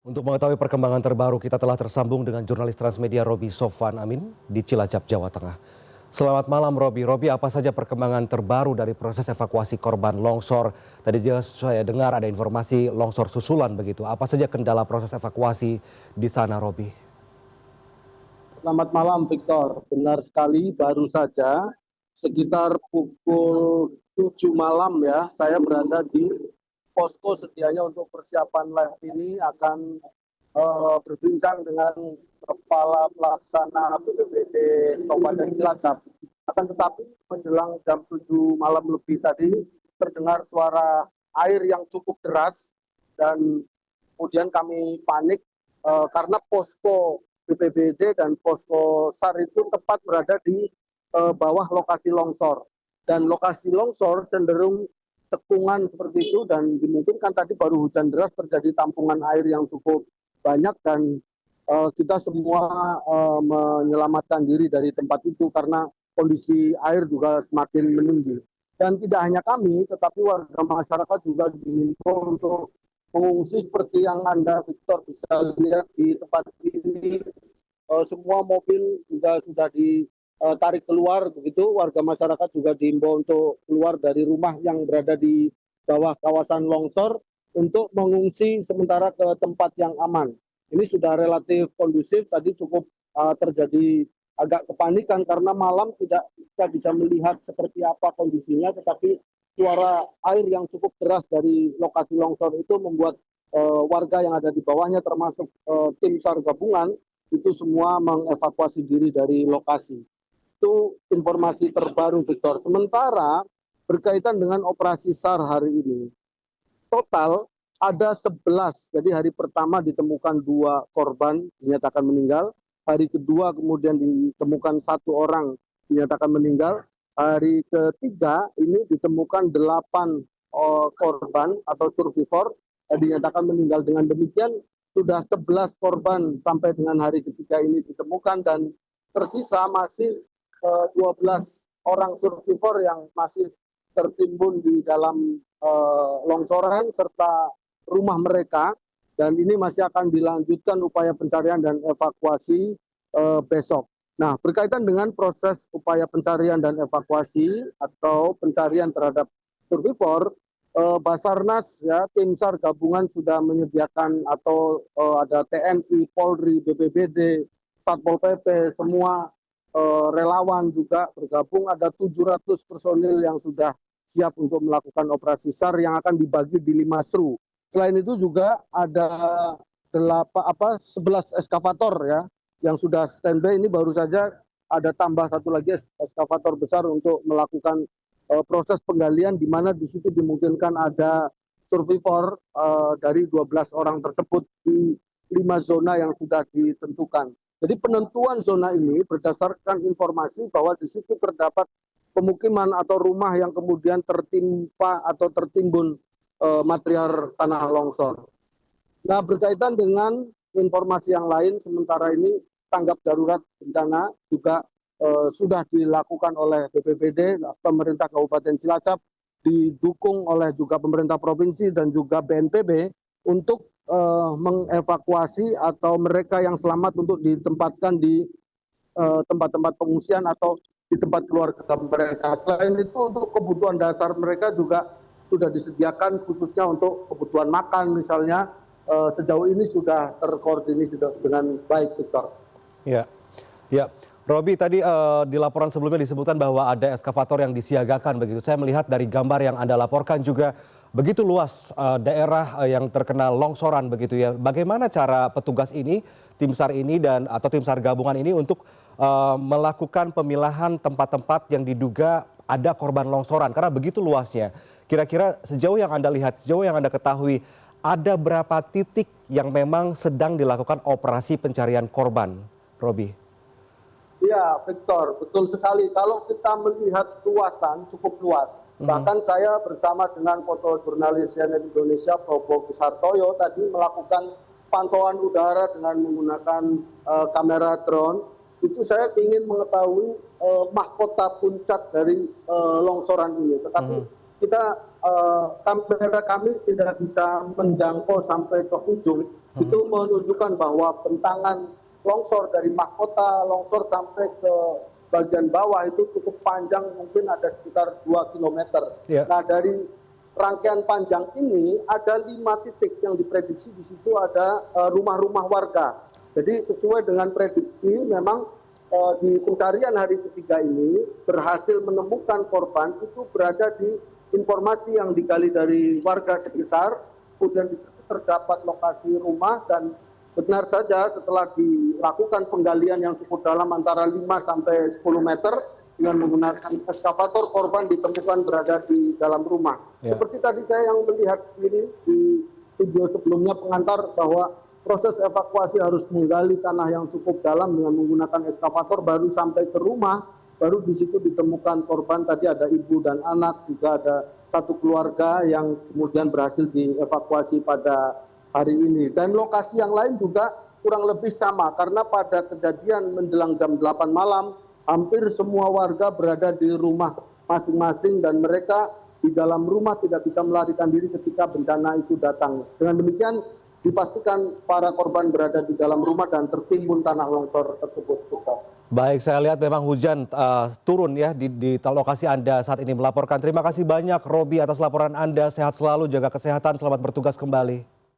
Untuk mengetahui perkembangan terbaru, kita telah tersambung dengan jurnalis Transmedia Roby Sofwan Amin di Cilacap, Jawa Tengah. Selamat malam Roby. Roby, apa saja perkembangan terbaru dari proses evakuasi korban longsor? Tadi juga saya dengar ada informasi longsor susulan begitu. Apa saja kendala proses evakuasi di sana, Roby? Selamat malam Victor, benar sekali baru saja sekitar pukul 7 malam ya, saya berada di posko sedianya untuk persiapan live ini akan berbincang dengan Kepala Pelaksana BPBD Kabupaten Cilacap. Akan tetapi menjelang jam 7 malam lebih tadi terdengar suara air yang cukup deras dan kemudian kami panik karena posko BPBD dan posko SAR itu tepat berada di bawah lokasi longsor. Dan lokasi longsor cenderung cekungan seperti itu dan dimungkinkan tadi baru hujan deras terjadi tampungan air yang cukup banyak dan kita semua menyelamatkan diri dari tempat itu karena kondisi air juga semakin meninggi. Dan tidak hanya kami, tetapi warga masyarakat juga dihimbau untuk mengungsi seperti yang Anda, Victor, bisa lihat di tempat ini. Semua mobil juga sudah ditarik keluar begitu. Warga masyarakat juga diimbau untuk keluar dari rumah yang berada di bawah kawasan longsor untuk mengungsi sementara ke tempat yang aman. Ini sudah relatif kondusif, tadi cukup terjadi agak kepanikan karena malam tidak kita bisa melihat seperti apa kondisinya, tetapi suara air yang cukup deras dari lokasi longsor itu membuat warga yang ada di bawahnya termasuk tim SAR gabungan itu semua mengevakuasi diri dari lokasi. Itu informasi terbaru Victor. Sementara berkaitan dengan operasi SAR hari ini, total ada 11. Jadi hari pertama ditemukan 2 korban dinyatakan meninggal. Hari kedua kemudian ditemukan 1 orang dinyatakan meninggal. Hari ketiga ini ditemukan 8 korban atau survivor dinyatakan meninggal. Dengan demikian sudah 11 korban sampai dengan hari ketiga ini ditemukan dan tersisa masih 12 orang survivor yang masih tertimbun di dalam longsoran serta rumah mereka, dan ini masih akan dilanjutkan upaya pencarian dan evakuasi besok. Nah, berkaitan dengan proses upaya pencarian dan evakuasi atau pencarian terhadap survivor, Basarnas ya, tim SAR gabungan sudah menyediakan atau ada TNI, Polri, BPBD, Satpol PP, semua relawan juga bergabung. Ada 700 personil yang sudah siap untuk melakukan operasi SAR yang akan dibagi di 5 SRU. Selain itu juga ada 11 eskavator ya yang sudah standby. Ini baru saja ada tambah 1 lagi eskavator besar untuk melakukan proses penggalian, di mana di situ dimungkinkan ada survivor dari 12 orang tersebut di 5 zona yang sudah ditentukan. Jadi penentuan zona ini berdasarkan informasi bahwa di situ terdapat pemukiman atau rumah yang kemudian tertimpa atau tertimbun material tanah longsor. Nah, berkaitan dengan informasi yang lain, sementara ini tanggap darurat bencana juga sudah dilakukan oleh BPBD, pemerintah Kabupaten Cilacap, didukung oleh juga pemerintah provinsi dan juga BNPB untuk mengevakuasi atau mereka yang selamat untuk ditempatkan di tempat-tempat pengungsian atau di tempat keluarga mereka. Selain itu untuk kebutuhan dasar mereka juga sudah disediakan khususnya untuk kebutuhan makan misalnya, sejauh ini sudah terkoordinir dengan baik, Victor. Ya, ya. Roby, tadi di laporan sebelumnya disebutkan bahwa ada eskavator yang disiagakan begitu. Saya melihat dari gambar yang Anda laporkan juga begitu luas daerah yang terkena longsoran begitu ya. Bagaimana cara petugas ini, tim SAR ini dan atau tim SAR gabungan ini untuk melakukan pemilahan tempat-tempat yang diduga ada korban longsoran karena begitu luasnya. Kira-kira sejauh yang Anda lihat, sejauh yang Anda ketahui, ada berapa titik yang memang sedang dilakukan operasi pencarian korban, Roby? Ya, Victor, betul sekali. Kalau kita melihat luasan cukup luas. Bahkan saya bersama dengan foto jurnalis CNN Indonesia, Bobo Kusartoyo, tadi melakukan pantauan udara dengan menggunakan kamera drone. Itu saya ingin mengetahui mahkota puncak dari longsoran ini. Tetapi kita kamera kami tidak bisa menjangkau sampai ke ujung itu menunjukkan bahwa bentangan longsor dari mahkota longsor sampai ke bagian bawah itu cukup panjang, mungkin ada sekitar 2 kilometer. Ya. Nah, dari rangkaian panjang ini ada 5 titik yang diprediksi di situ ada rumah-rumah warga. Jadi sesuai dengan prediksi memang di pencarian hari ketiga ini berhasil menemukan korban itu berada di informasi yang digali dari warga sekitar, kemudian di situ terdapat lokasi rumah dan benar saja setelah dilakukan penggalian yang cukup dalam antara 5 sampai 10 meter dengan menggunakan eskavator, korban ditemukan berada di dalam rumah. Ya. Seperti tadi saya yang melihat ini di video sebelumnya pengantar bahwa proses evakuasi harus menggali tanah yang cukup dalam dengan menggunakan eskavator baru sampai ke rumah, baru di situ ditemukan korban. Tadi ada ibu dan anak, juga ada satu keluarga yang kemudian berhasil dievakuasi pada hari ini. Dan lokasi yang lain juga kurang lebih sama karena pada kejadian menjelang jam 8 malam hampir semua warga berada di rumah masing-masing dan mereka di dalam rumah tidak bisa melarikan diri ketika bencana itu datang. Dengan demikian dipastikan para korban berada di dalam rumah dan tertimbun tanah longsor tersebut. Baik, saya lihat memang hujan turun ya di lokasi Anda saat ini melaporkan. Terima kasih banyak Robi atas laporan Anda. Sehat selalu, jaga kesehatan, selamat bertugas kembali.